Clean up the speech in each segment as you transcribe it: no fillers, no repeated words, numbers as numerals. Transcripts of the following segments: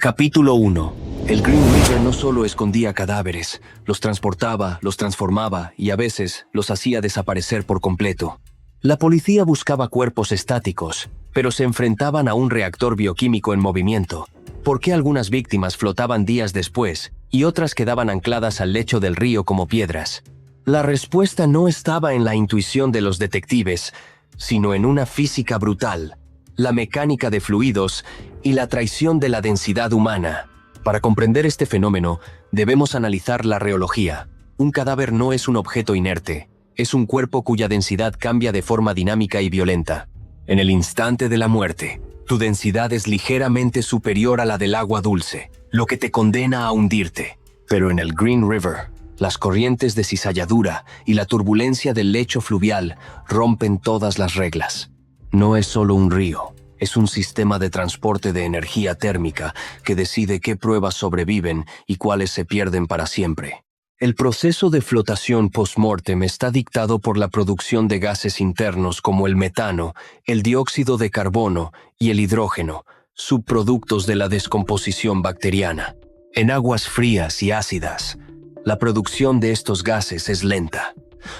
Capítulo 1. El Green River no solo escondía cadáveres, los transportaba, los transformaba y a veces los hacía desaparecer por completo. La policía buscaba cuerpos estáticos, pero se enfrentaban a un reactor bioquímico en movimiento. ¿Por qué algunas víctimas flotaban días después y otras quedaban ancladas al lecho del río como piedras? La respuesta no estaba en la intuición de los detectives, sino en una física brutal, la mecánica de fluidos y la traición de la densidad humana. Para comprender este fenómeno, debemos analizar la reología. Un cadáver no es un objeto inerte, es un cuerpo cuya densidad cambia de forma dinámica y violenta. En el instante de la muerte, tu densidad es ligeramente superior a la del agua dulce, lo que te condena a hundirte. Pero en el Green River, las corrientes de cizalladura y la turbulencia del lecho fluvial rompen todas las reglas. No es solo un río, es un sistema de transporte de energía térmica que decide qué pruebas sobreviven y cuáles se pierden para siempre. El proceso de flotación post-mortem está dictado por la producción de gases internos como el metano, el dióxido de carbono y el hidrógeno, subproductos de la descomposición bacteriana. En aguas frías y ácidas, la producción de estos gases es lenta,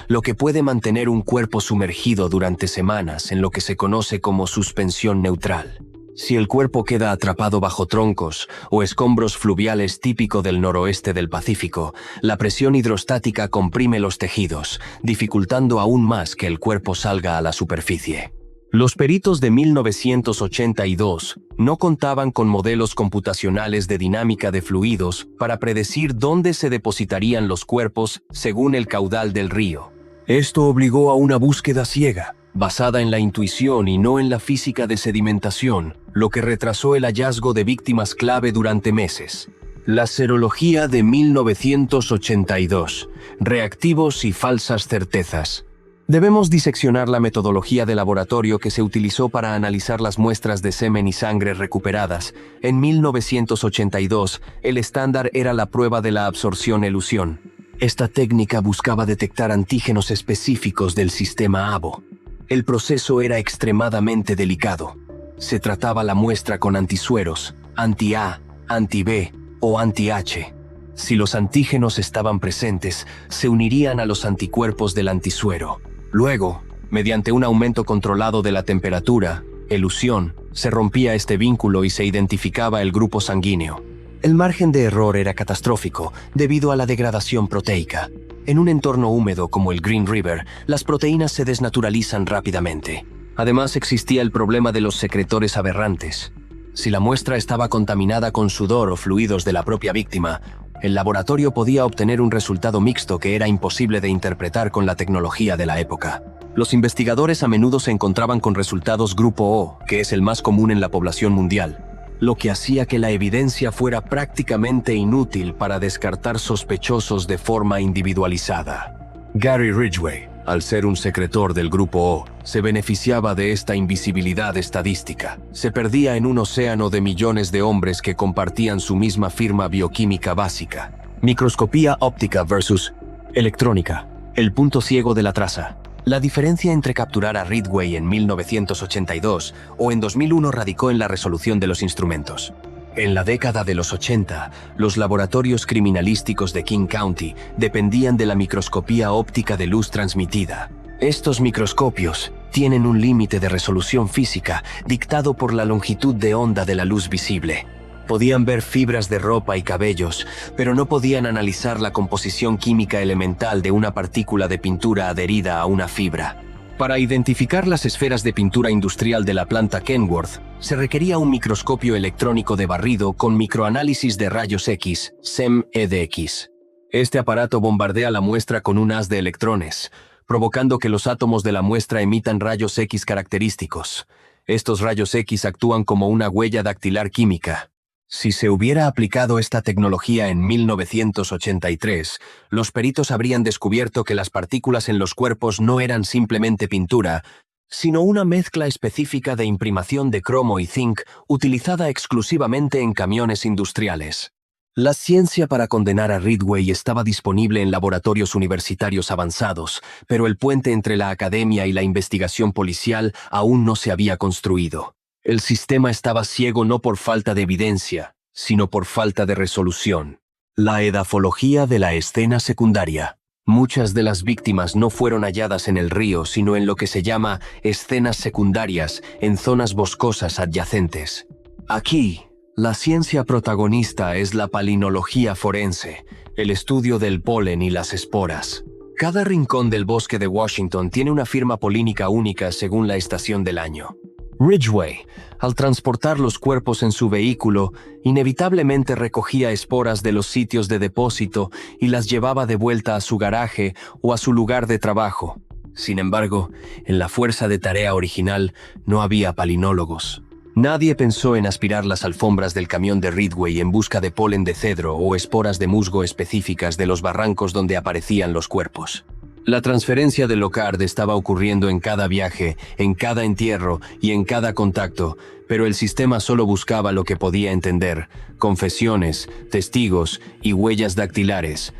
lo que puede mantener un cuerpo sumergido durante semanas en lo que se conoce como suspensión neutral. Si el cuerpo queda atrapado bajo troncos o escombros fluviales típico del noroeste del Pacífico, la presión hidrostática comprime los tejidos, dificultando aún más que el cuerpo salga a la superficie. Los peritos de 1982 no contaban con modelos computacionales de dinámica de fluidos para predecir dónde se depositarían los cuerpos según el caudal del río. Esto obligó a una búsqueda ciega, basada en la intuición y no en la física de sedimentación, lo que retrasó el hallazgo de víctimas clave durante meses. La serología de 1982. Reactivos y falsas certezas. Debemos diseccionar la metodología de laboratorio que se utilizó para analizar las muestras de semen y sangre recuperadas. En 1982, el estándar era la prueba de la absorción-elusión. Esta técnica buscaba detectar antígenos específicos del sistema ABO. El proceso era extremadamente delicado. Se trataba la muestra con antisueros, anti-A, anti-B o anti-H. Si los antígenos estaban presentes, se unirían a los anticuerpos del antisuero. Luego, mediante un aumento controlado de la temperatura, elusión, se rompía este vínculo y se identificaba el grupo sanguíneo. El margen de error era catastrófico debido a la degradación proteica. En un entorno húmedo como el Green River, las proteínas se desnaturalizan rápidamente. Además, existía el problema de los secretores aberrantes. Si la muestra estaba contaminada con sudor o fluidos de la propia víctima, el laboratorio podía obtener un resultado mixto que era imposible de interpretar con la tecnología de la época. Los investigadores a menudo se encontraban con resultados grupo O, que es el más común en la población mundial, lo que hacía que la evidencia fuera prácticamente inútil para descartar sospechosos de forma individualizada. Gary Ridgway, al ser un secretor del grupo O, se beneficiaba de esta invisibilidad estadística. Se perdía en un océano de millones de hombres que compartían su misma firma bioquímica básica. Microscopía óptica versus electrónica. El punto ciego de la traza. La diferencia entre capturar a Ridgway en 1982 o en 2001 radicó en la resolución de los instrumentos. En la década de los 80, los laboratorios criminalísticos de King County dependían de la microscopía óptica de luz transmitida. Estos microscopios tienen un límite de resolución física dictado por la longitud de onda de la luz visible. Podían ver fibras de ropa y cabellos, pero no podían analizar la composición química elemental de una partícula de pintura adherida a una fibra. Para identificar las esferas de pintura industrial de la planta Kenworth, se requería un microscopio electrónico de barrido con microanálisis de rayos X, SEM-EDX. Este aparato bombardea la muestra con un haz de electrones, provocando que los átomos de la muestra emitan rayos X característicos. Estos rayos X actúan como una huella dactilar química. Si se hubiera aplicado esta tecnología en 1983, los peritos habrían descubierto que las partículas en los cuerpos no eran simplemente pintura, sino una mezcla específica de imprimación de cromo y zinc utilizada exclusivamente en camiones industriales. La ciencia para condenar a Ridgway estaba disponible en laboratorios universitarios avanzados, pero el puente entre la academia y la investigación policial aún no se había construido. El sistema estaba ciego no por falta de evidencia, sino por falta de resolución. La edafología de la escena secundaria. Muchas de las víctimas no fueron halladas en el río, sino en lo que se llama escenas secundarias, en zonas boscosas adyacentes. Aquí, la ciencia protagonista es la palinología forense, el estudio del polen y las esporas. Cada rincón del bosque de Washington tiene una firma polínica única según la estación del año. Ridgway, al transportar los cuerpos en su vehículo, inevitablemente recogía esporas de los sitios de depósito y las llevaba de vuelta a su garaje o a su lugar de trabajo. Sin embargo, en la fuerza de tarea original no había palinólogos. Nadie pensó en aspirar las alfombras del camión de Ridgway en busca de polen de cedro o esporas de musgo específicas de los barrancos donde aparecían los cuerpos. La transferencia de Lockhart estaba ocurriendo en cada viaje, en cada entierro y en cada contacto, pero el sistema solo buscaba lo que podía entender: confesiones, testigos y huellas dactilares.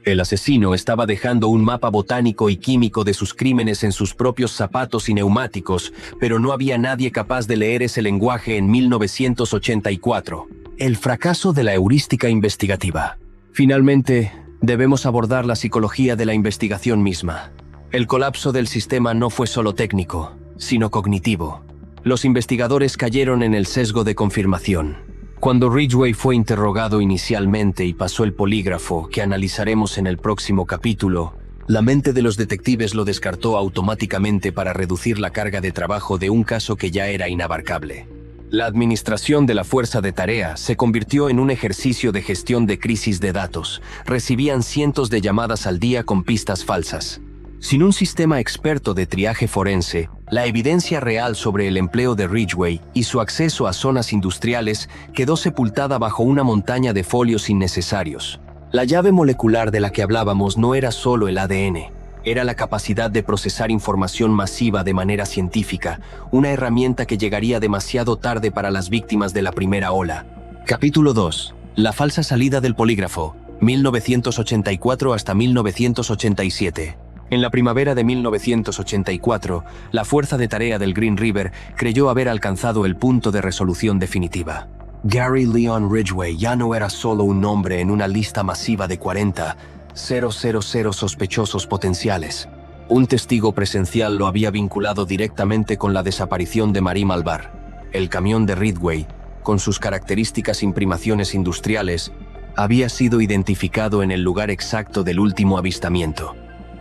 El asesino estaba dejando un mapa botánico y químico de sus crímenes en sus propios zapatos y neumáticos, pero no había nadie capaz de leer ese lenguaje en 1984. El fracaso de la heurística investigativa. Finalmente, debemos abordar la psicología de la investigación misma. El colapso del sistema no fue solo técnico, sino cognitivo. Los investigadores cayeron en el sesgo de confirmación. Cuando Ridgway fue interrogado inicialmente y pasó el polígrafo, que analizaremos en el próximo capítulo, la mente de los detectives lo descartó automáticamente para reducir la carga de trabajo de un caso que ya era inabarcable. La administración de la fuerza de tarea se convirtió en un ejercicio de gestión de crisis de datos. Recibían cientos de llamadas al día con pistas falsas. Sin un sistema experto de triaje forense, la evidencia real sobre el empleo de Ridgway y su acceso a zonas industriales quedó sepultada bajo una montaña de folios innecesarios. La llave molecular de la que hablábamos no era solo el ADN. Era la capacidad de procesar información masiva de manera científica, una herramienta que llegaría demasiado tarde para las víctimas de la primera ola. Capítulo 2. La falsa salida del polígrafo, 1984 hasta 1987. En la primavera de 1984, la fuerza de tarea del Green River creyó haber alcanzado el punto de resolución definitiva. Gary Leon Ridgway ya no era solo un nombre en una lista masiva de 40,000 sospechosos potenciales. Un testigo presencial lo había vinculado directamente con la desaparición de Marie Malvar. El camión de Ridgway, con sus características imprimaciones industriales, había sido identificado en el lugar exacto del último avistamiento.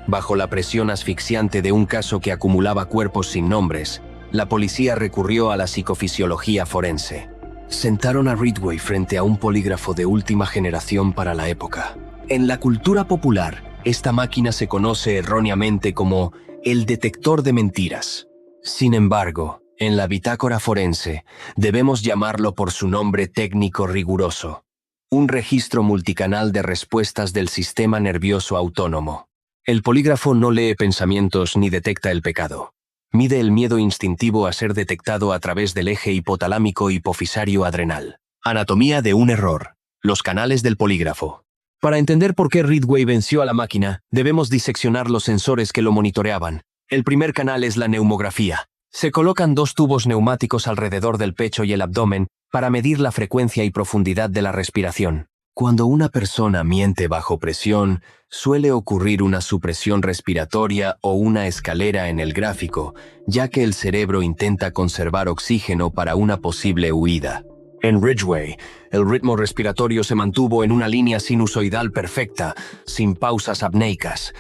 Bajo la presión asfixiante de un caso que acumulaba cuerpos sin nombres, la policía recurrió a la psicofisiología forense. Sentaron a Ridgway frente a un polígrafo de última generación para la época. En la cultura popular, esta máquina se conoce erróneamente como el detector de mentiras. Sin embargo, en la bitácora forense, debemos llamarlo por su nombre técnico riguroso: un registro multicanal de respuestas del sistema nervioso autónomo. El polígrafo no lee pensamientos ni detecta el pecado. Mide el miedo instintivo a ser detectado a través del eje hipotalámico hipofisario adrenal. Anatomía de un error. Los canales del polígrafo. Para entender por qué Ridgway venció a la máquina, debemos diseccionar los sensores que lo monitoreaban. El primer canal es la neumografía. Se colocan dos tubos neumáticos alrededor del pecho y el abdomen para medir la frecuencia y profundidad de la respiración. Cuando una persona miente bajo presión, suele ocurrir una supresión respiratoria o una escalera en el gráfico, ya que el cerebro intenta conservar oxígeno para una posible huida. En Ridgway, el ritmo respiratorio se mantuvo en una línea sinusoidal perfecta, sin pausas apneicas.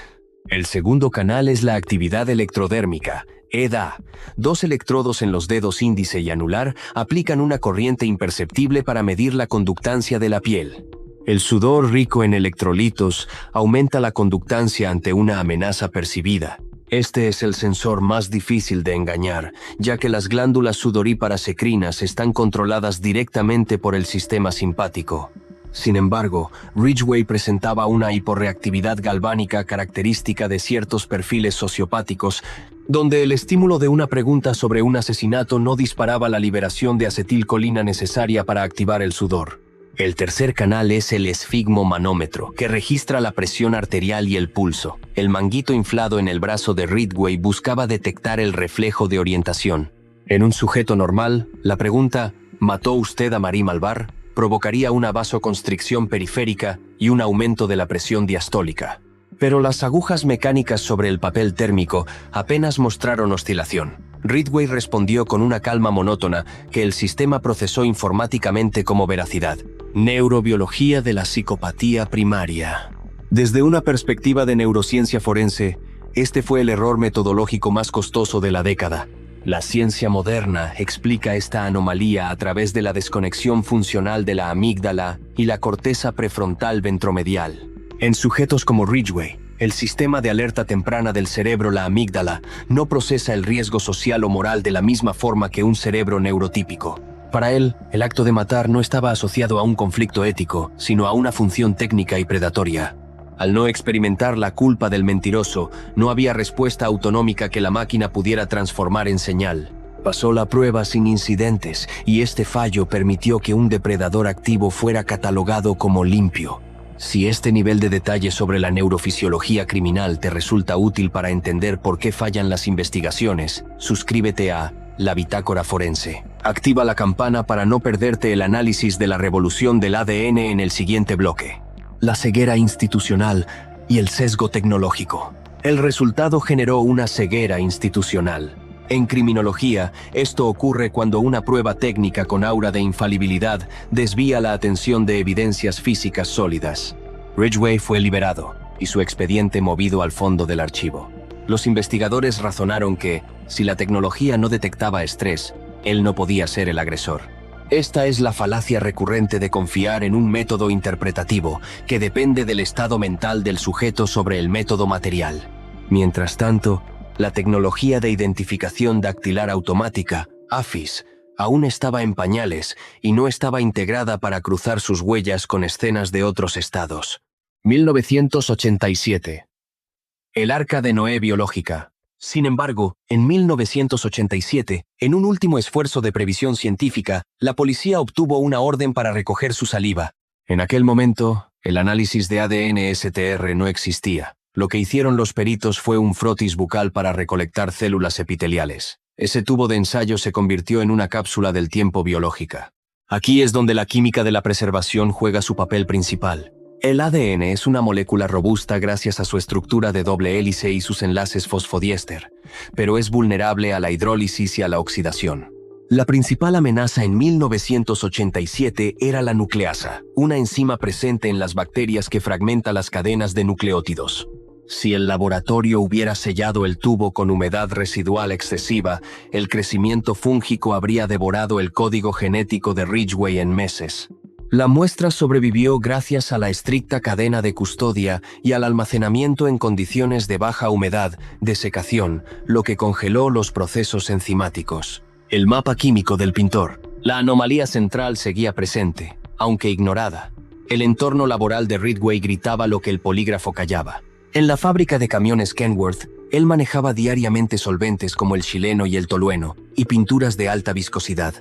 El segundo canal es la actividad electrodérmica, EDA. Dos electrodos en los dedos índice y anular aplican una corriente imperceptible para medir la conductancia de la piel. El sudor rico en electrolitos aumenta la conductancia ante una amenaza percibida. Este es el sensor más difícil de engañar, ya que las glándulas sudoríparas ecrinas están controladas directamente por el sistema simpático. Sin embargo, Ridgway presentaba una hiporreactividad galvánica característica de ciertos perfiles sociopáticos, donde el estímulo de una pregunta sobre un asesinato no disparaba la liberación de acetilcolina necesaria para activar el sudor. El tercer canal es el esfigmomanómetro, que registra la presión arterial y el pulso. El manguito inflado en el brazo de Ridgway buscaba detectar el reflejo de orientación. En un sujeto normal, la pregunta ¿mató usted a Marie Malvar? provocaría una vasoconstricción periférica y un aumento de la presión diastólica. Pero las agujas mecánicas sobre el papel térmico apenas mostraron oscilación. Ridgway respondió con una calma monótona que el sistema procesó informáticamente como veracidad. Neurobiología de la psicopatía primaria. Desde una perspectiva de neurociencia forense, este fue el error metodológico más costoso de la década. La ciencia moderna explica esta anomalía a través de la desconexión funcional de la amígdala y la corteza prefrontal ventromedial. En sujetos como Ridgway, el sistema de alerta temprana del cerebro, la amígdala, no procesa el riesgo social o moral de la misma forma que un cerebro neurotípico. Para él, el acto de matar no estaba asociado a un conflicto ético, sino a una función técnica y predatoria. Al no experimentar la culpa del mentiroso, no había respuesta autonómica que la máquina pudiera transformar en señal. Pasó la prueba sin incidentes, y este fallo permitió que un depredador activo fuera catalogado como limpio. Si este nivel de detalle sobre la neurofisiología criminal te resulta útil para entender por qué fallan las investigaciones, suscríbete a La Bitácora Forense. Activa la campana para no perderte el análisis de la revolución del ADN en el siguiente bloque. La ceguera institucional y el sesgo tecnológico. El resultado generó una ceguera institucional. En criminología, esto ocurre cuando una prueba técnica con aura de infalibilidad desvía la atención de evidencias físicas sólidas. Ridgway fue liberado y su expediente movido al fondo del archivo. Los investigadores razonaron que, si la tecnología no detectaba estrés, él no podía ser el agresor. Esta es la falacia recurrente de confiar en un método interpretativo que depende del estado mental del sujeto sobre el método material. Mientras tanto, la tecnología de identificación dactilar automática, AFIS, aún estaba en pañales y no estaba integrada para cruzar sus huellas con escenas de otros estados. 1987. El Arca de Noé biológica. Sin embargo, en 1987, en un último esfuerzo de previsión científica, la policía obtuvo una orden para recoger su saliva. En aquel momento, el análisis de ADN STR no existía. Lo que hicieron los peritos fue un frotis bucal para recolectar células epiteliales. Ese tubo de ensayo se convirtió en una cápsula del tiempo biológica. Aquí es donde la química de la preservación juega su papel principal. El ADN es una molécula robusta gracias a su estructura de doble hélice y sus enlaces fosfodiéster, pero es vulnerable a la hidrólisis y a la oxidación. La principal amenaza en 1987 era la nucleasa, una enzima presente en las bacterias que fragmenta las cadenas de nucleótidos. Si el laboratorio hubiera sellado el tubo con humedad residual excesiva, el crecimiento fúngico habría devorado el código genético de Ridgway en meses. La muestra sobrevivió gracias a la estricta cadena de custodia y al almacenamiento en condiciones de baja humedad, desecación, lo que congeló los procesos enzimáticos. El mapa químico del pintor. La anomalía central seguía presente, aunque ignorada. El entorno laboral de Ridgway gritaba lo que el polígrafo callaba. En la fábrica de camiones Kenworth, él manejaba diariamente solventes como el xileno y el tolueno, y pinturas de alta viscosidad.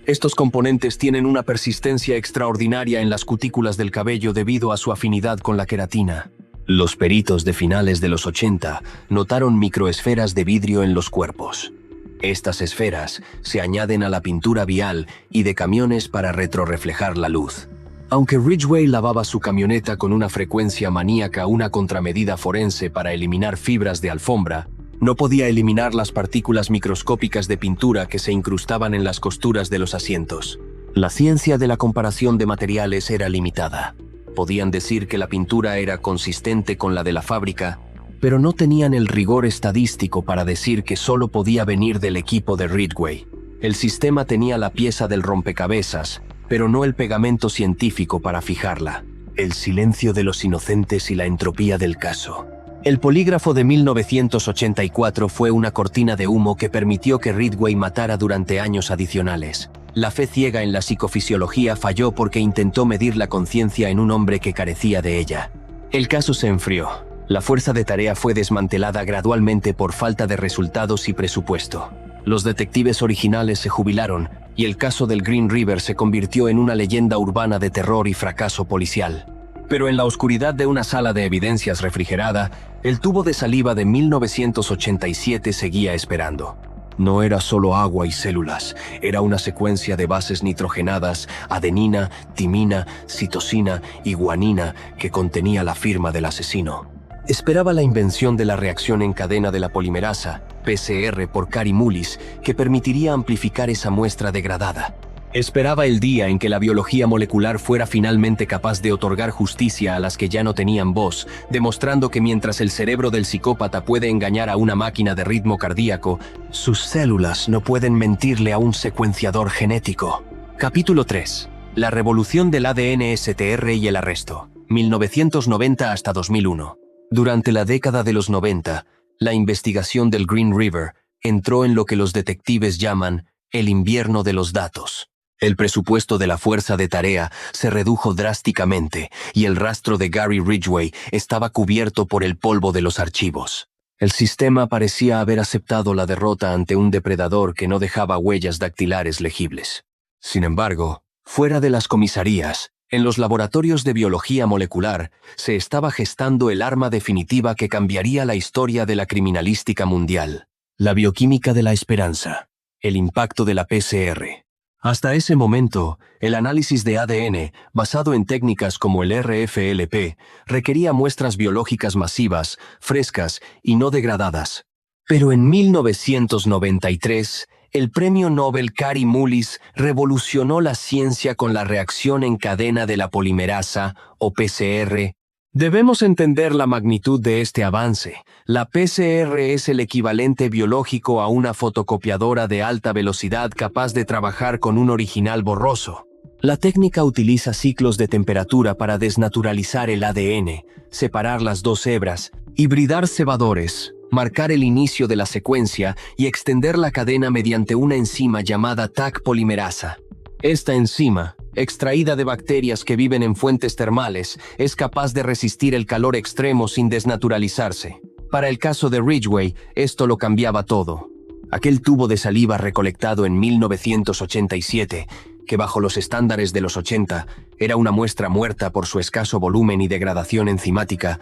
Estos componentes tienen una persistencia extraordinaria en las cutículas del cabello debido a su afinidad con la queratina. Los peritos de finales de los 80 notaron microesferas de vidrio en los cuerpos. Estas esferas se añaden a la pintura vial y de camiones para retrorreflejar la luz. Aunque Ridgway lavaba su camioneta con una frecuencia maníaca, una contramedida forense para eliminar fibras de alfombra, no podía eliminar las partículas microscópicas de pintura que se incrustaban en las costuras de los asientos. La ciencia de la comparación de materiales era limitada. Podían decir que la pintura era consistente con la de la fábrica, pero no tenían el rigor estadístico para decir que solo podía venir del equipo de Ridgway. El sistema tenía la pieza del rompecabezas, pero no el pegamento científico para fijarla. El silencio de los inocentes y la entropía del caso. El polígrafo de 1984 fue una cortina de humo que permitió que Ridgway matara durante años adicionales. La fe ciega en la psicofisiología falló porque intentó medir la conciencia en un hombre que carecía de ella. El caso se enfrió. La fuerza de tarea fue desmantelada gradualmente por falta de resultados y presupuesto. Los detectives originales se jubilaron y el caso del Green River se convirtió en una leyenda urbana de terror y fracaso policial. Pero en la oscuridad de una sala de evidencias refrigerada, el tubo de saliva de 1987 seguía esperando. No era solo agua y células, era una secuencia de bases nitrogenadas, adenina, timina, citosina y guanina que contenía la firma del asesino. Esperaba la invención de la reacción en cadena de la polimerasa, PCR por Kary Mullis, que permitiría amplificar esa muestra degradada. Esperaba el día en que la biología molecular fuera finalmente capaz de otorgar justicia a las que ya no tenían voz, demostrando que mientras el cerebro del psicópata puede engañar a una máquina de ritmo cardíaco, sus células no pueden mentirle a un secuenciador genético. Capítulo 3. La revolución del ADN STR y el arresto. 1990 hasta 2001. Durante la década de los 90, la investigación del Green River entró en lo que los detectives llaman el invierno de los datos. El presupuesto de la fuerza de tarea se redujo drásticamente y el rastro de Gary Ridgway estaba cubierto por el polvo de los archivos. El sistema parecía haber aceptado la derrota ante un depredador que no dejaba huellas dactilares legibles. Sin embargo, fuera de las comisarías, en los laboratorios de biología molecular, se estaba gestando el arma definitiva que cambiaría la historia de la criminalística mundial. La bioquímica de la esperanza. El impacto de la PCR. Hasta ese momento, el análisis de ADN, basado en técnicas como el RFLP, requería muestras biológicas masivas, frescas y no degradadas. Pero en 1993, el premio Nobel Kary Mullis revolucionó la ciencia con la reacción en cadena de la polimerasa, o PCR. Debemos entender la magnitud de este avance. La PCR es el equivalente biológico a una fotocopiadora de alta velocidad capaz de trabajar con un original borroso. La técnica utiliza ciclos de temperatura para desnaturalizar el ADN, separar las dos hebras, hibridar cebadores, marcar el inicio de la secuencia y extender la cadena mediante una enzima llamada Taq polimerasa. Esta enzima, extraída de bacterias que viven en fuentes termales, es capaz de resistir el calor extremo sin desnaturalizarse. Para el caso de Ridgway, esto lo cambiaba todo. Aquel tubo de saliva recolectado en 1987, que bajo los estándares de los 80 era una muestra muerta por su escaso volumen y degradación enzimática,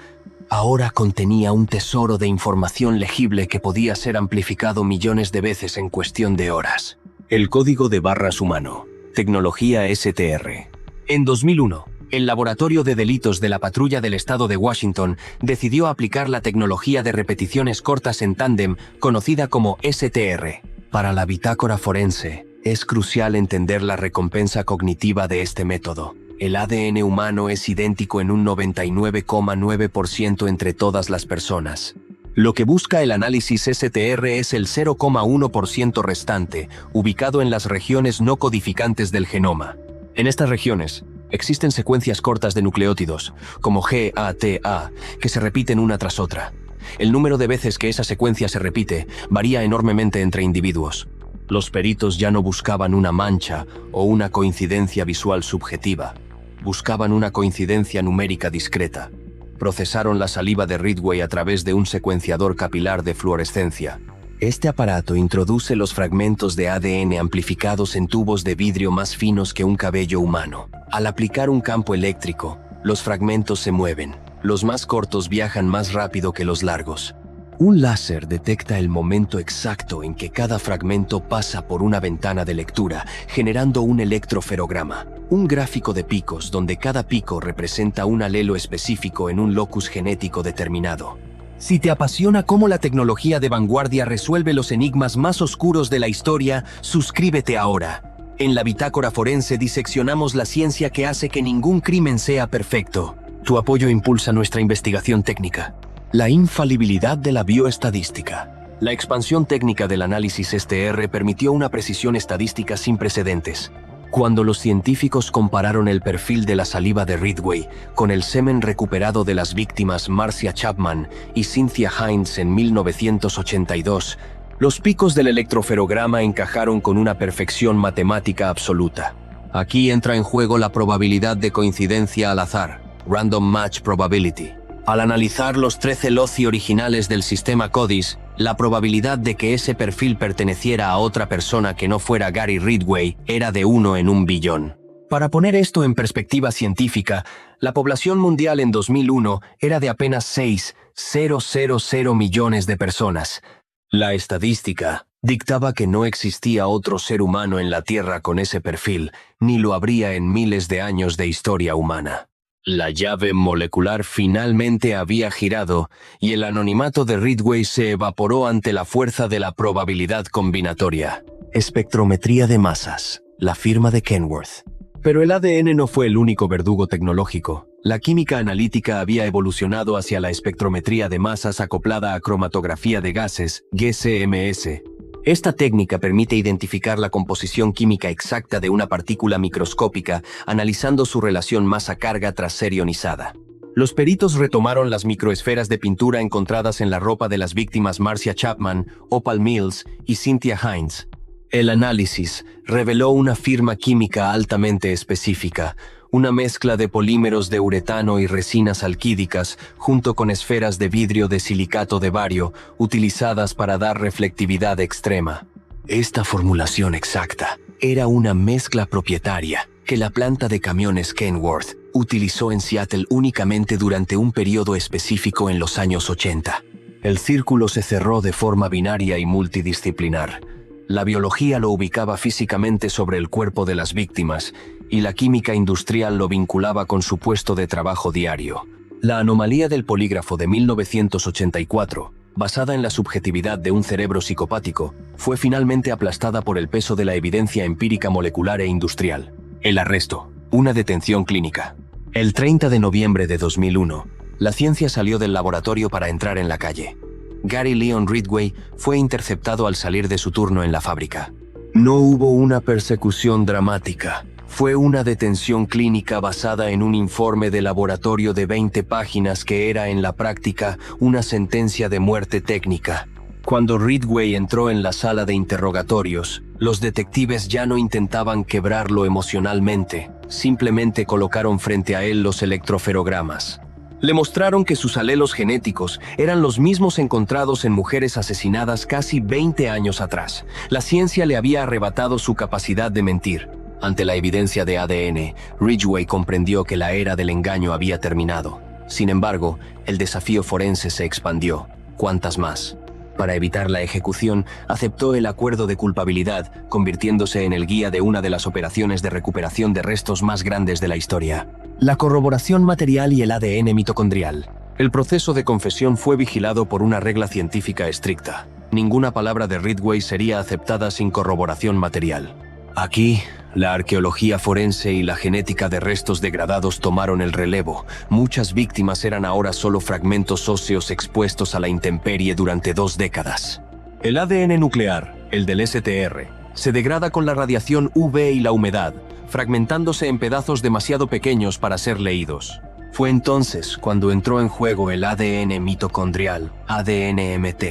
ahora contenía un tesoro de información legible que podía ser amplificado millones de veces en cuestión de horas. El código de barras humano. Tecnología STR. En 2001, el Laboratorio de Delitos de la Patrulla del Estado de Washington decidió aplicar la tecnología de repeticiones cortas en tándem, conocida como STR. Para la bitácora forense, es crucial entender la recompensa cognitiva de este método. El ADN humano es idéntico en un 99,9% entre todas las personas. Lo que busca el análisis STR es el 0,1% restante, ubicado en las regiones no codificantes del genoma. En estas regiones, existen secuencias cortas de nucleótidos, como GATA, que se repiten una tras otra. El número de veces que esa secuencia se repite varía enormemente entre individuos. Los peritos ya no buscaban una mancha o una coincidencia visual subjetiva. Buscaban una coincidencia numérica discreta. Procesaron la saliva de Ridgway a través de un secuenciador capilar de fluorescencia. Este aparato introduce los fragmentos de ADN amplificados en tubos de vidrio más finos que un cabello humano. Al aplicar un campo eléctrico, los fragmentos se mueven. Los más cortos viajan más rápido que los largos. Un láser detecta el momento exacto en que cada fragmento pasa por una ventana de lectura, generando un electroferograma, un gráfico de picos donde cada pico representa un alelo específico en un locus genético determinado. Si te apasiona cómo la tecnología de vanguardia resuelve los enigmas más oscuros de la historia, suscríbete ahora. En la Bitácora Forense diseccionamos la ciencia que hace que ningún crimen sea perfecto. Tu apoyo impulsa nuestra investigación técnica. La infalibilidad de la bioestadística. La expansión técnica del análisis STR permitió una precisión estadística sin precedentes. Cuando los científicos compararon el perfil de la saliva de Ridgway con el semen recuperado de las víctimas Marcia Chapman y Cynthia Hinds en 1982, los picos del electroferograma encajaron con una perfección matemática absoluta. Aquí entra en juego la probabilidad de coincidencia al azar, Random Match Probability. Al analizar los 13 loci originales del sistema CODIS, la probabilidad de que ese perfil perteneciera a otra persona que no fuera Gary Ridgway era de 1 en 1 billón. Para poner esto en perspectiva científica, la población mundial en 2001 era de apenas 6,000 millones de personas. La estadística Dictaba que no existía otro ser humano en la Tierra con ese perfil, ni lo habría en miles de años de historia humana. La llave molecular finalmente había girado y el anonimato de Ridgway se evaporó ante la fuerza de la probabilidad combinatoria. Espectrometría de masas, la firma de Kenworth. Pero el ADN no fue el único verdugo tecnológico. La química analítica había evolucionado hacia la espectrometría de masas acoplada a cromatografía de gases, GCMS. Esta técnica permite identificar la composición química exacta de una partícula microscópica analizando su relación masa-carga tras ser ionizada. Los peritos retomaron las microesferas de pintura encontradas en la ropa de las víctimas Marcia Chapman, Opal Mills y Cynthia Hinds. El análisis reveló una firma química altamente específica, una mezcla de polímeros de uretano y resinas alquídicas junto con esferas de vidrio de silicato de bario utilizadas para dar reflectividad extrema. Esta formulación exacta era una mezcla propietaria que la planta de camiones Kenworth utilizó en Seattle únicamente durante un periodo específico en los años 80. El círculo se cerró de forma binaria y multidisciplinar. La biología lo ubicaba físicamente sobre el cuerpo de las víctimas y la química industrial lo vinculaba con su puesto de trabajo diario. La anomalía del polígrafo de 1984, basada en la subjetividad de un cerebro psicopático, fue finalmente aplastada por el peso de la evidencia empírica molecular e industrial. El arresto, una detención clínica. El 30 de noviembre de 2001, la ciencia salió del laboratorio para entrar en la calle. Gary Leon Ridgway fue interceptado al salir de su turno en la fábrica. No hubo una persecución dramática. Fue una detención clínica basada en un informe de laboratorio de 20 páginas que era en la práctica una sentencia de muerte técnica. Cuando Ridgway entró en la sala de interrogatorios, los detectives ya no intentaban quebrarlo emocionalmente, simplemente colocaron frente a él los electroferogramas. Le mostraron que sus alelos genéticos eran los mismos encontrados en mujeres asesinadas casi 20 años atrás. La ciencia le había arrebatado su capacidad de mentir. Ante la evidencia de ADN, Ridgway comprendió que la era del engaño había terminado. Sin embargo, el desafío forense se expandió. ¿Cuántas más? Para evitar la ejecución, aceptó el acuerdo de culpabilidad, convirtiéndose en el guía de una de las operaciones de recuperación de restos más grandes de la historia. La corroboración material y el ADN mitocondrial. El proceso de confesión fue vigilado por una regla científica estricta. Ninguna palabra de Ridgway sería aceptada sin corroboración material. Aquí, la arqueología forense y la genética de restos degradados tomaron el relevo. Muchas víctimas eran ahora solo fragmentos óseos expuestos a la intemperie durante 2 décadas. El ADN nuclear, el del STR, se degrada con la radiación UV y la humedad, fragmentándose en pedazos demasiado pequeños para ser leídos. Fue entonces cuando entró en juego el ADN mitocondrial, ADN-MT.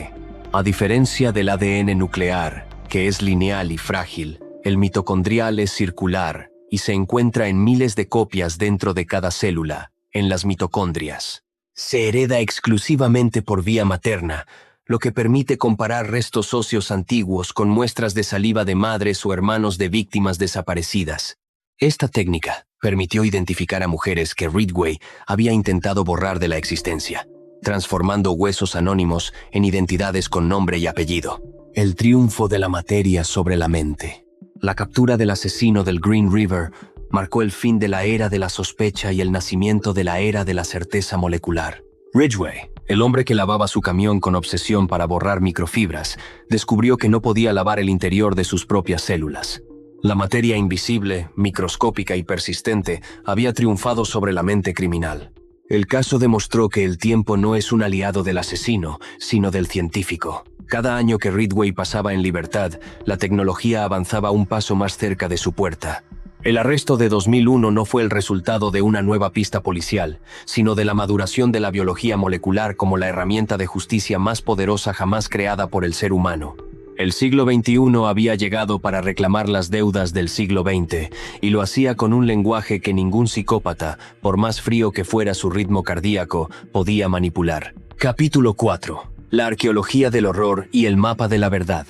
A diferencia del ADN nuclear, que es lineal y frágil, el mitocondrial es circular y se encuentra en miles de copias dentro de cada célula, en las mitocondrias. Se hereda exclusivamente por vía materna, lo que permite comparar restos óseos antiguos con muestras de saliva de madres o hermanos de víctimas desaparecidas. Esta técnica permitió identificar a mujeres que Ridgway había intentado borrar de la existencia, transformando huesos anónimos en identidades con nombre y apellido. El triunfo de la materia sobre la mente. La captura del asesino del Green River marcó el fin de la era de la sospecha y el nacimiento de la era de la certeza molecular. Ridgway, el hombre que lavaba su camión con obsesión para borrar microfibras, descubrió que no podía lavar el interior de sus propias células. La materia invisible, microscópica y persistente había triunfado sobre la mente criminal. El caso demostró que el tiempo no es un aliado del asesino, sino del científico. Cada año que Ridgway pasaba en libertad, la tecnología avanzaba un paso más cerca de su puerta. El arresto de 2001 no fue el resultado de una nueva pista policial, sino de la maduración de la biología molecular como la herramienta de justicia más poderosa jamás creada por el ser humano. El siglo XXI había llegado para reclamar las deudas del siglo XX, y lo hacía con un lenguaje que ningún psicópata, por más frío que fuera su ritmo cardíaco, podía manipular. Capítulo 4. La arqueología del horror y el mapa de la verdad.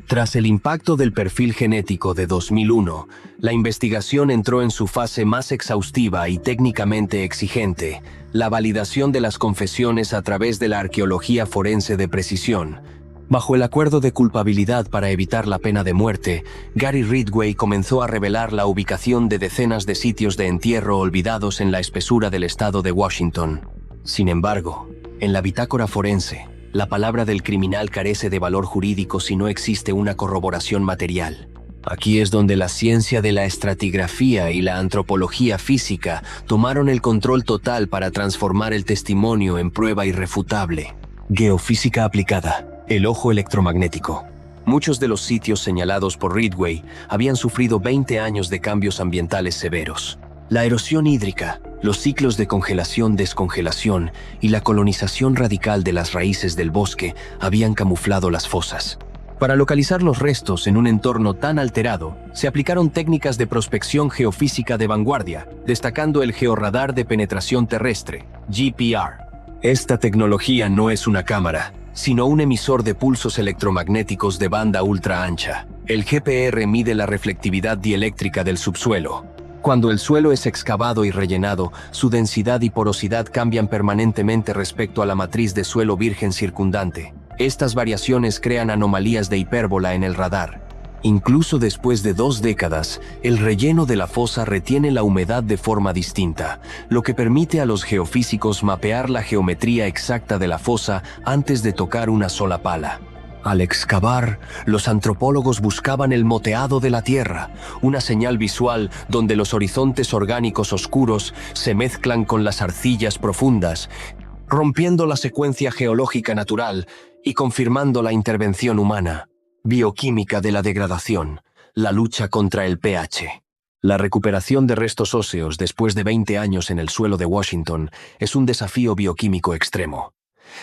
Tras el impacto del perfil genético de 2001, la investigación entró en su fase más exhaustiva y técnicamente exigente, la validación de las confesiones a través de la arqueología forense de precisión. Bajo el acuerdo de culpabilidad para evitar la pena de muerte, Gary Ridgway comenzó a revelar la ubicación de decenas de sitios de entierro olvidados en la espesura del estado de Washington. Sin embargo, en la bitácora forense, la palabra del criminal carece de valor jurídico si no existe una corroboración material. Aquí es donde la ciencia de la estratigrafía y la antropología física tomaron el control total para transformar el testimonio en prueba irrefutable. Geofísica aplicada. El ojo electromagnético. Muchos de los sitios señalados por Ridgway habían sufrido 20 años de cambios ambientales severos. La erosión hídrica, los ciclos de congelación-descongelación y la colonización radical de las raíces del bosque habían camuflado las fosas. Para localizar los restos en un entorno tan alterado, se aplicaron técnicas de prospección geofísica de vanguardia, destacando el georradar de penetración terrestre, GPR. Esta tecnología no es una cámara, sino un emisor de pulsos electromagnéticos de banda ultra ancha. El GPR mide la reflectividad dieléctrica del subsuelo. Cuando el suelo es excavado y rellenado, su densidad y porosidad cambian permanentemente respecto a la matriz de suelo virgen circundante. Estas variaciones crean anomalías de hipérbola en el radar. Incluso después de 2 décadas, el relleno de la fosa retiene la humedad de forma distinta, lo que permite a los geofísicos mapear la geometría exacta de la fosa antes de tocar una sola pala. Al excavar, los antropólogos buscaban el moteado de la tierra, una señal visual donde los horizontes orgánicos oscuros se mezclan con las arcillas profundas, rompiendo la secuencia geológica natural y confirmando la intervención humana. Bioquímica de la degradación, la lucha contra el pH. La recuperación de restos óseos después de 20 años en el suelo de Washington es un desafío bioquímico extremo.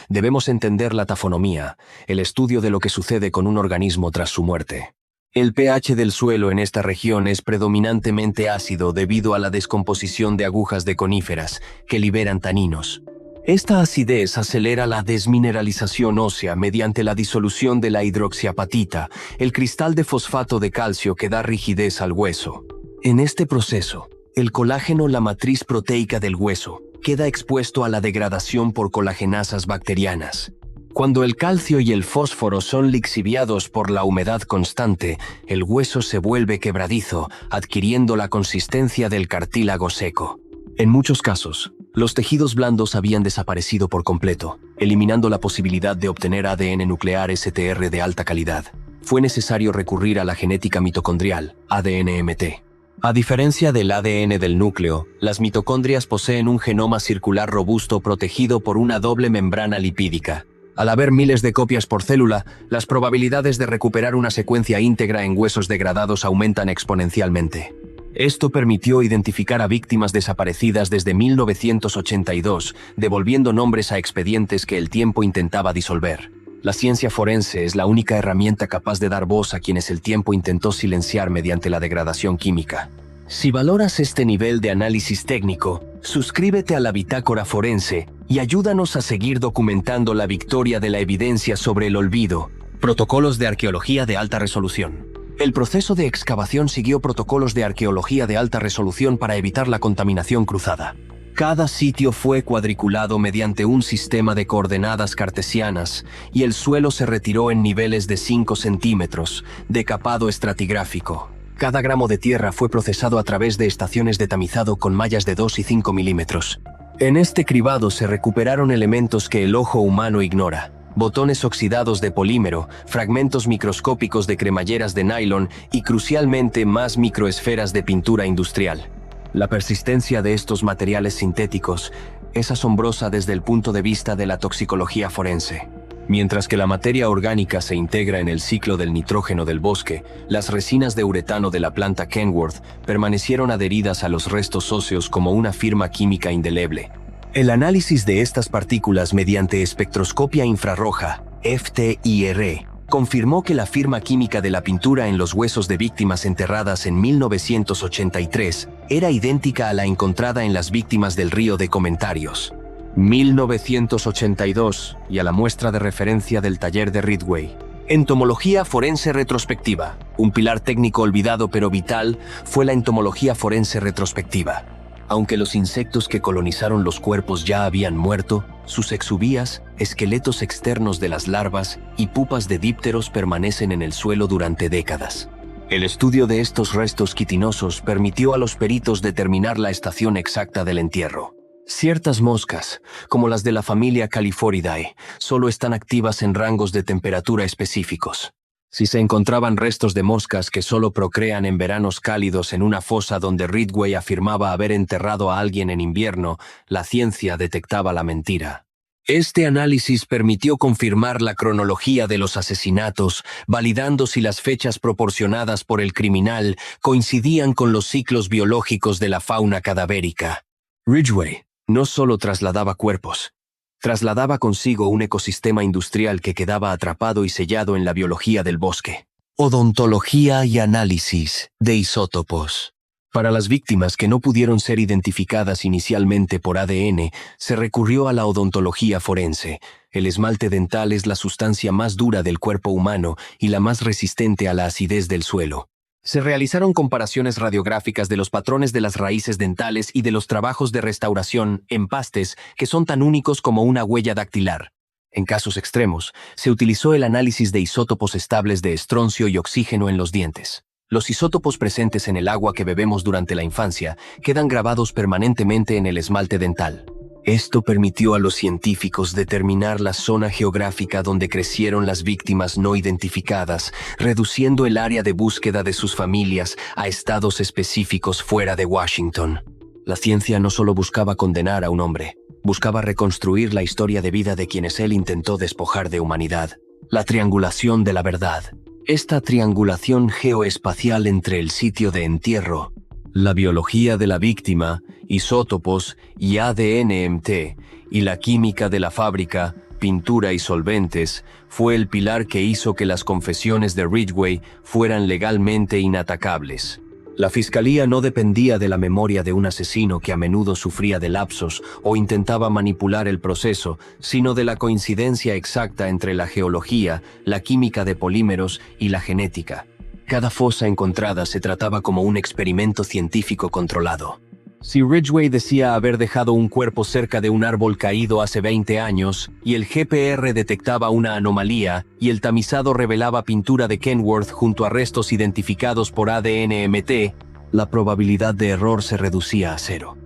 Debemos entender la tafonomía, el estudio de lo que sucede con un organismo tras su muerte. El pH del suelo en esta región es predominantemente ácido debido a la descomposición de agujas de coníferas que liberan taninos. Esta acidez acelera la desmineralización ósea mediante la disolución de la hidroxiapatita, el cristal de fosfato de calcio que da rigidez al hueso. En este proceso, el colágeno, la matriz proteica del hueso, queda expuesto a la degradación por colagenasas bacterianas. Cuando el calcio y el fósforo son lixiviados por la humedad constante, el hueso se vuelve quebradizo, adquiriendo la consistencia del cartílago seco. En muchos casos, los tejidos blandos habían desaparecido por completo, eliminando la posibilidad de obtener ADN nuclear STR de alta calidad. Fue necesario recurrir a la genética mitocondrial, ADN-MT. A diferencia del ADN del núcleo, las mitocondrias poseen un genoma circular robusto protegido por una doble membrana lipídica. Al haber miles de copias por célula, las probabilidades de recuperar una secuencia íntegra en huesos degradados aumentan exponencialmente. Esto permitió identificar a víctimas desaparecidas desde 1982, devolviendo nombres a expedientes que el tiempo intentaba disolver. La ciencia forense es la única herramienta capaz de dar voz a quienes el tiempo intentó silenciar mediante la degradación química. Si valoras este nivel de análisis técnico, suscríbete a la Bitácora Forense y ayúdanos a seguir documentando la victoria de la evidencia sobre el olvido. Protocolos de arqueología de alta resolución. El proceso de excavación siguió protocolos de arqueología de alta resolución para evitar la contaminación cruzada. Cada sitio fue cuadriculado mediante un sistema de coordenadas cartesianas y el suelo se retiró en niveles de 5 centímetros, de capado estratigráfico. Cada gramo de tierra fue procesado a través de estaciones de tamizado con mallas de 2 y 5 milímetros. En este cribado se recuperaron elementos que el ojo humano ignora. Botones oxidados de polímero, fragmentos microscópicos de cremalleras de nylon y crucialmente más microesferas de pintura industrial. La persistencia de estos materiales sintéticos es asombrosa desde el punto de vista de la toxicología forense. Mientras que la materia orgánica se integra en el ciclo del nitrógeno del bosque, las resinas de uretano de la planta Kenworth permanecieron adheridas a los restos óseos como una firma química indeleble. El análisis de estas partículas mediante espectroscopia infrarroja, FTIR, confirmó que la firma química de la pintura en los huesos de víctimas enterradas en 1983 era idéntica a la encontrada en las víctimas del río de comentarios. 1982 y a la muestra de referencia del taller de Ridgway. Entomología forense retrospectiva. Un pilar técnico olvidado pero vital fue la entomología forense retrospectiva. Aunque los insectos que colonizaron los cuerpos ya habían muerto, sus exuvías, esqueletos externos de las larvas y pupas de dípteros permanecen en el suelo durante décadas. El estudio de estos restos quitinosos permitió a los peritos determinar la estación exacta del entierro. Ciertas moscas, como las de la familia Califoridae, solo están activas en rangos de temperatura específicos. Si se encontraban restos de moscas que solo procrean en veranos cálidos en una fosa donde Ridgway afirmaba haber enterrado a alguien en invierno, la ciencia detectaba la mentira. Este análisis permitió confirmar la cronología de los asesinatos, validando si las fechas proporcionadas por el criminal coincidían con los ciclos biológicos de la fauna cadavérica. Ridgway no solo trasladaba cuerpos, trasladaba consigo un ecosistema industrial que quedaba atrapado y sellado en la biología del bosque. Odontología y análisis de isótopos. Para las víctimas que no pudieron ser identificadas inicialmente por ADN, se recurrió a la odontología forense. El esmalte dental es la sustancia más dura del cuerpo humano y la más resistente a la acidez del suelo. Se realizaron comparaciones radiográficas de los patrones de las raíces dentales y de los trabajos de restauración, empastes, que son tan únicos como una huella dactilar. En casos extremos, se utilizó el análisis de isótopos estables de estroncio y oxígeno en los dientes. Los isótopos presentes en el agua que bebemos durante la infancia quedan grabados permanentemente en el esmalte dental. Esto permitió a los científicos determinar la zona geográfica donde crecieron las víctimas no identificadas, reduciendo el área de búsqueda de sus familias a estados específicos fuera de Washington. La ciencia no solo buscaba condenar a un hombre, buscaba reconstruir la historia de vida de quienes él intentó despojar de humanidad. La triangulación de la verdad. Esta triangulación geoespacial entre el sitio de entierro, la biología de la víctima, isótopos y ADN-MT, y la química de la fábrica, pintura y solventes, fue el pilar que hizo que las confesiones de Ridgway fueran legalmente inatacables. La fiscalía no dependía de la memoria de un asesino que a menudo sufría de lapsos o intentaba manipular el proceso, sino de la coincidencia exacta entre la geología, la química de polímeros y la genética. Cada fosa encontrada se trataba como un experimento científico controlado. Si Ridgway decía haber dejado un cuerpo cerca de un árbol caído hace 20 años, y el GPR detectaba una anomalía, y el tamizado revelaba pintura de Kenworth junto a restos identificados por ADN-MT, la probabilidad de error se reducía a cero.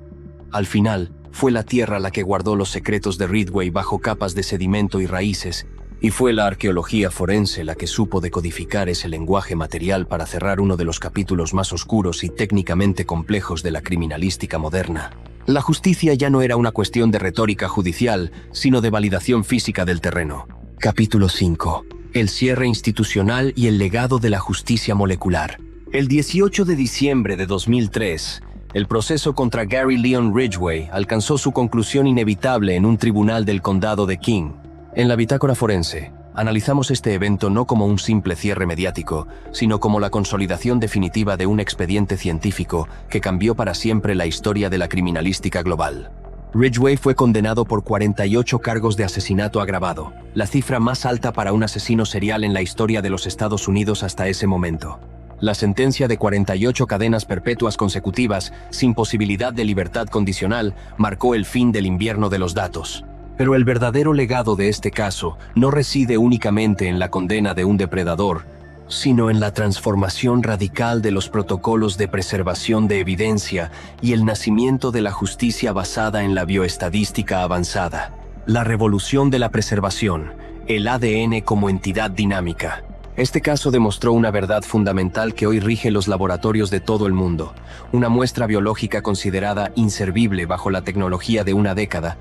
Al final, fue la tierra la que guardó los secretos de Ridgway bajo capas de sedimento y raíces, y fue la arqueología forense la que supo decodificar ese lenguaje material para cerrar uno de los capítulos más oscuros y técnicamente complejos de la criminalística moderna. La justicia ya no era una cuestión de retórica judicial, sino de validación física del terreno. Capítulo 5. El cierre institucional y el legado de la justicia molecular. El 18 de diciembre de 2003, el proceso contra Gary Leon Ridgway alcanzó su conclusión inevitable en un tribunal del condado de King. En la bitácora forense, analizamos este evento no como un simple cierre mediático, sino como la consolidación definitiva de un expediente científico que cambió para siempre la historia de la criminalística global. Ridgway fue condenado por 48 cargos de asesinato agravado, la cifra más alta para un asesino serial en la historia de los Estados Unidos hasta ese momento. La sentencia de 48 cadenas perpetuas consecutivas, sin posibilidad de libertad condicional, marcó el fin del invierno de los datos. Pero el verdadero legado de este caso no reside únicamente en la condena de un depredador, sino en la transformación radical de los protocolos de preservación de evidencia y el nacimiento de la justicia basada en la bioestadística avanzada. La revolución de la preservación, el ADN como entidad dinámica. Este caso demostró una verdad fundamental que hoy rige los laboratorios de todo el mundo. Una muestra biológica considerada inservible bajo la tecnología de una década,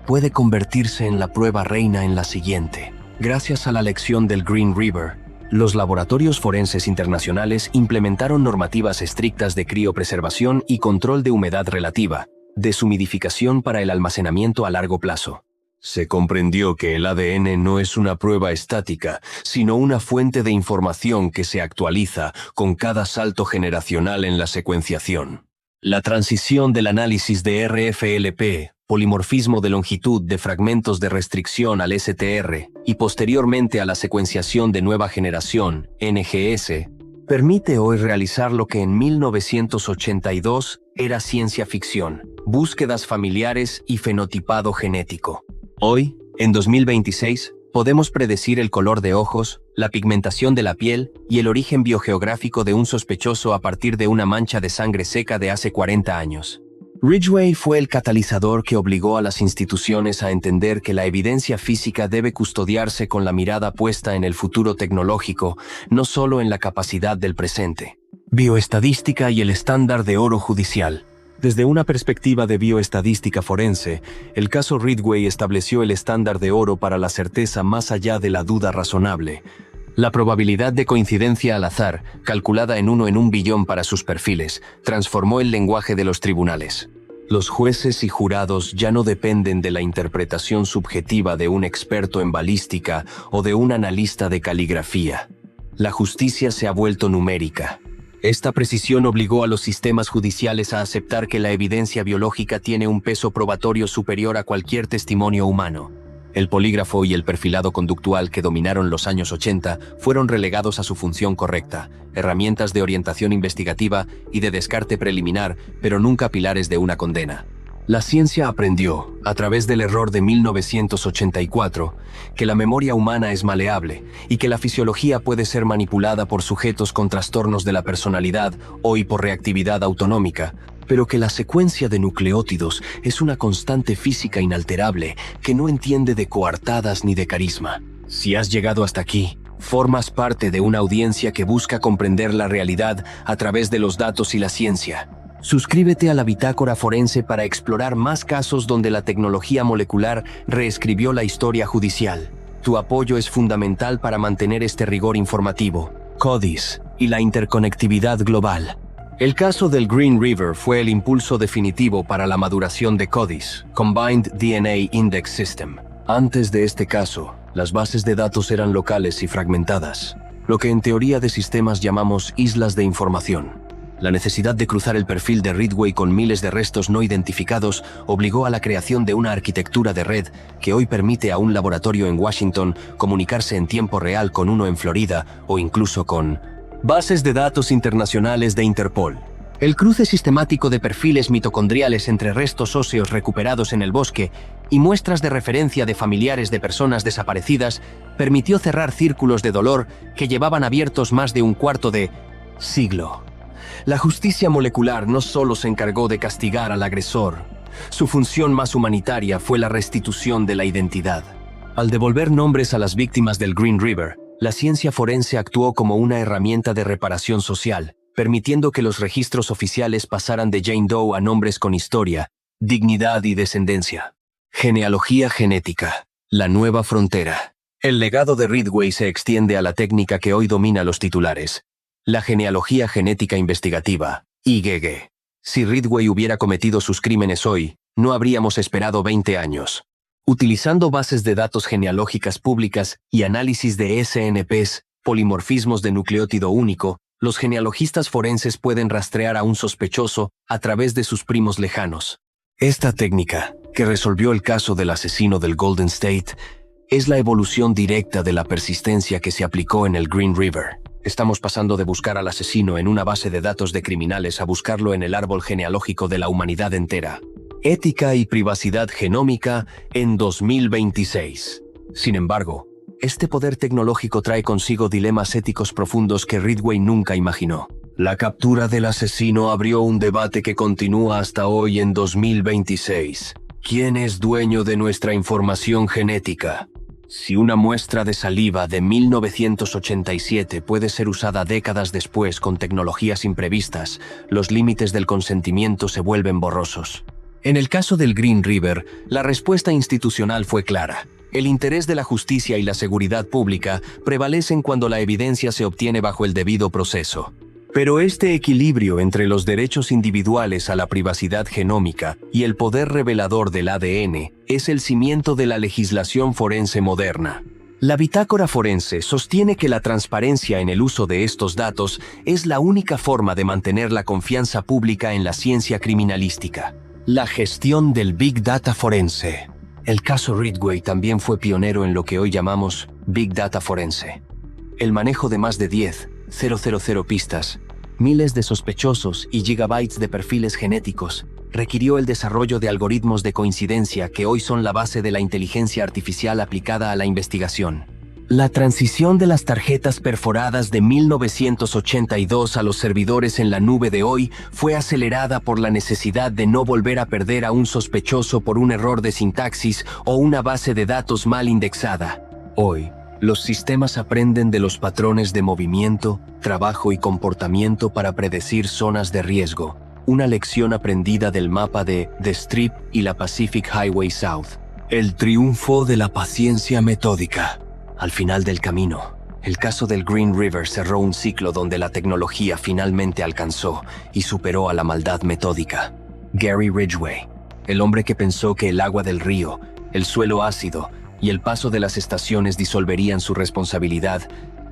puede convertirse en la prueba reina en la siguiente. Gracias a la lección del Green River, los laboratorios forenses internacionales implementaron normativas estrictas de criopreservación y control de humedad relativa, deshumidificación para el almacenamiento a largo plazo. Se comprendió que el ADN no es una prueba estática, sino una fuente de información que se actualiza con cada salto generacional en la secuenciación. La transición del análisis de RFLP, polimorfismo de longitud de fragmentos de restricción al STR, y posteriormente a la secuenciación de nueva generación, NGS, permite hoy realizar lo que en 1982 era ciencia ficción. búsquedas familiares y fenotipado genético. Hoy, en 2026, podemos predecir el color de ojos, la pigmentación de la piel y el origen biogeográfico de un sospechoso a partir de una mancha de sangre seca de hace 40 años. Ridgway fue el catalizador que obligó a las instituciones a entender que la evidencia física debe custodiarse con la mirada puesta en el futuro tecnológico, no solo en la capacidad del presente. Bioestadística y el estándar de oro judicial. Desde una perspectiva de bioestadística forense, el caso Ridgway estableció el estándar de oro para la certeza más allá de la duda razonable. La probabilidad de coincidencia al azar, calculada en 1 en 1 billón para sus perfiles, transformó el lenguaje de los tribunales. Los jueces y jurados ya no dependen de la interpretación subjetiva de un experto en balística o de un analista de caligrafía. La justicia se ha vuelto numérica. Esta precisión obligó a los sistemas judiciales a aceptar que la evidencia biológica tiene un peso probatorio superior a cualquier testimonio humano. El polígrafo y el perfilado conductual que dominaron los años 80 fueron relegados a su función correcta, herramientas de orientación investigativa y de descarte preliminar, pero nunca pilares de una condena. La ciencia aprendió, a través del error de 1984, que la memoria humana es maleable y que la fisiología puede ser manipulada por sujetos con trastornos de la personalidad o hiporreactividad autonómica, pero que la secuencia de nucleótidos es una constante física inalterable que no entiende de coartadas ni de carisma. Si has llegado hasta aquí, formas parte de una audiencia que busca comprender la realidad a través de los datos y la ciencia. Suscríbete a la Bitácora Forense para explorar más casos donde la tecnología molecular reescribió la historia judicial. Tu apoyo es fundamental para mantener este rigor informativo. CODIS y la interconectividad global. El caso del Green River fue el impulso definitivo para la maduración de CODIS, Combined DNA Index System. Antes de este caso, las bases de datos eran locales y fragmentadas, lo que en teoría de sistemas llamamos islas de información. La necesidad de cruzar el perfil de Ridgway con miles de restos no identificados obligó a la creación de una arquitectura de red que hoy permite a un laboratorio en Washington comunicarse en tiempo real con uno en Florida o incluso con bases de datos internacionales de Interpol. El cruce sistemático de perfiles mitocondriales entre restos óseos recuperados en el bosque y muestras de referencia de familiares de personas desaparecidas permitió cerrar círculos de dolor que llevaban abiertos más de un cuarto de siglo. La justicia molecular no solo se encargó de castigar al agresor, su función más humanitaria fue la restitución de la identidad. Al devolver nombres a las víctimas del Green River, la ciencia forense actuó como una herramienta de reparación social, permitiendo que los registros oficiales pasaran de Jane Doe a nombres con historia, dignidad y descendencia. Genealogía genética, la nueva frontera. El legado de Ridgway se extiende a la técnica que hoy domina los titulares: la genealogía genética investigativa, IgG. Si Ridgway hubiera cometido sus crímenes hoy, no habríamos esperado 20 años. Utilizando bases de datos genealógicas públicas y análisis de SNPs, polimorfismos de nucleótido único, los genealogistas forenses pueden rastrear a un sospechoso a través de sus primos lejanos. Esta técnica, que resolvió el caso del asesino del Golden State, es la evolución directa de la persistencia que se aplicó en el Green River. Estamos pasando de buscar al asesino en una base de datos de criminales a buscarlo en el árbol genealógico de la humanidad entera. Ética y privacidad genómica en 2026. Sin embargo, este poder tecnológico trae consigo dilemas éticos profundos que Ridgway nunca imaginó. La captura del asesino abrió un debate que continúa hasta hoy en 2026. ¿Quién es dueño de nuestra información genética? Si una muestra de saliva de 1987 puede ser usada décadas después con tecnologías imprevistas, los límites del consentimiento se vuelven borrosos. En el caso del Green River, la respuesta institucional fue clara. El interés de la justicia y la seguridad pública prevalecen cuando la evidencia se obtiene bajo el debido proceso. Pero este equilibrio entre los derechos individuales a la privacidad genómica y el poder revelador del ADN es el cimiento de la legislación forense moderna. La Bitácora Forense sostiene que la transparencia en el uso de estos datos es la única forma de mantener la confianza pública en la ciencia criminalística. La gestión del Big Data Forense. El caso Ridgway también fue pionero en lo que hoy llamamos Big Data Forense. El manejo de más de 10,000 pistas, miles de sospechosos y gigabytes de perfiles genéticos requirió el desarrollo de algoritmos de coincidencia que hoy son la base de la inteligencia artificial aplicada a la investigación. La transición de las tarjetas perforadas de 1982 a los servidores en la nube de hoy fue acelerada por la necesidad de no volver a perder a un sospechoso por un error de sintaxis o una base de datos mal indexada. Hoy, los sistemas aprenden de los patrones de movimiento, trabajo y comportamiento para predecir zonas de riesgo, una lección aprendida del mapa de The Strip y la Pacific Highway South. El triunfo de la paciencia metódica. Al final del camino, el caso del Green River cerró un ciclo donde la tecnología finalmente alcanzó y superó a la maldad metódica. Gary Ridgway, el hombre que pensó que el agua del río, el suelo ácido y el paso de las estaciones disolverían su responsabilidad,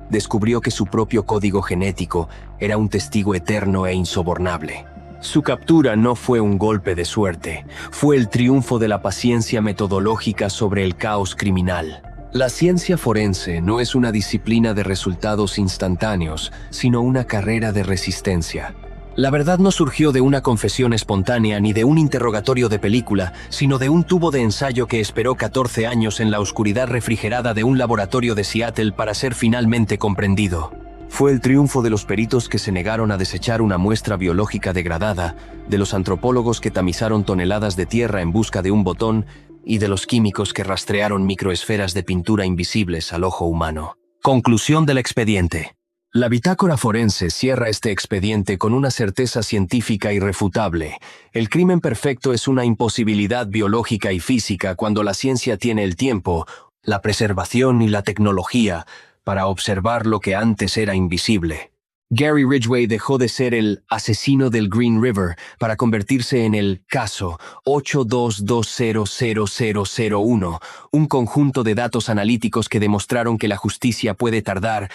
descubrió que su propio código genético era un testigo eterno e insobornable. Su captura no fue un golpe de suerte, fue el triunfo de la paciencia metodológica sobre el caos criminal. La ciencia forense no es una disciplina de resultados instantáneos, sino una carrera de resistencia. La verdad no surgió de una confesión espontánea ni de un interrogatorio de película, sino de un tubo de ensayo que esperó 14 años en la oscuridad refrigerada de un laboratorio de Seattle para ser finalmente comprendido. Fue el triunfo de los peritos que se negaron a desechar una muestra biológica degradada, de los antropólogos que tamizaron toneladas de tierra en busca de un botón y de los químicos que rastrearon microesferas de pintura invisibles al ojo humano. Conclusión del expediente. La bitácora forense cierra este expediente con una certeza científica irrefutable. El crimen perfecto es una imposibilidad biológica y física cuando la ciencia tiene el tiempo, la preservación y la tecnología para observar lo que antes era invisible. Gary Ridgway dejó de ser el asesino del Green River para convertirse en el caso 822000001, un conjunto de datos analíticos que demostraron que la justicia puede tardar,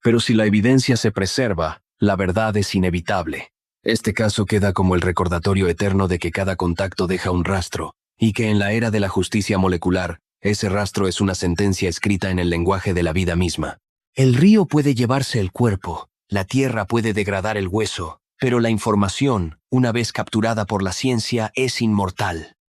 pero si la evidencia se preserva, la verdad es inevitable. Este caso queda como el recordatorio eterno de que cada contacto deja un rastro, y que en la era de la justicia molecular, ese rastro es una sentencia escrita en el lenguaje de la vida misma. El río puede llevarse el cuerpo. La tierra puede degradar el hueso, pero la información, una vez capturada por la ciencia, es inmortal.